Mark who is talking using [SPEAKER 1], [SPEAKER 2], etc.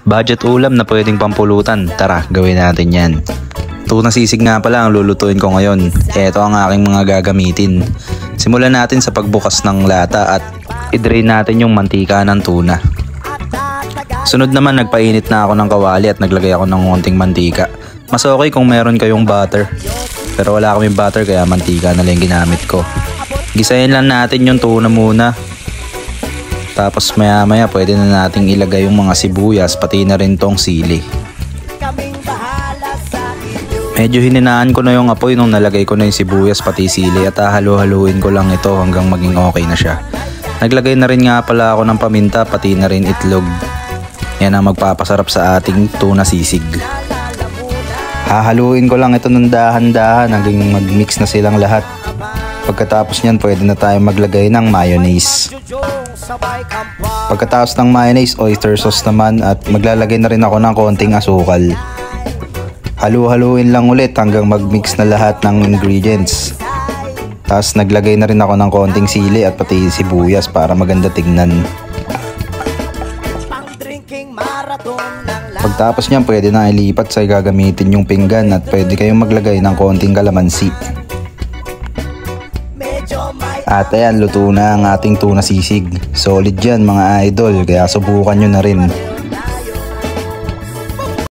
[SPEAKER 1] Budget ulam na pwedeng pampulutan. Tara, gawin natin yan. Tuna sisig nga pala ang lulutuin ko ngayon. Ito ang aking mga gagamitin. Simulan natin sa pagbukas ng lata at i-drain natin yung mantika ng tuna. Sunod naman, nagpainit na ako ng kawali at naglagay ako ng konting mantika. Mas okay kung meron kayong butter. Pero wala kaming butter kaya mantika na lang ginamit ko. Gisahin lang natin yung tuna muna. Tapos maya maya pwede na nating ilagay yung mga sibuyas pati na rin tong sili. Medyo hininaan ko na yung apoy nung nalagay ko na yung sibuyas pati sili at halo-haluin ko lang ito hanggang maging okay na siya. Naglagay na rin nga pala ako ng paminta pati na rin itlog. Yan ang magpapasarap sa ating tuna sisig. Hahaluin ko lang ito ng dahan-dahan hanggang mag-mix na silang lahat. Pagkatapos niyan pwede na tayong maglagay ng mayonnaise. Pagkatapos ng mayonnaise, oyster sauce naman at maglalagay na rin ako ng konting asukal. Halu-haluin lang ulit hanggang mag-mix na lahat ng ingredients. Tapos naglagay na rin ako ng konting sili at pati sibuyas para maganda tignan. Pagtapos niyan pwede na ilipat sa gagamitin yung pinggan at pwede kayong maglagay ng konting kalamansi. At ayan, luto na ang ating tuna sisig. Solid yan mga idol, kaya subukan nyo na rin.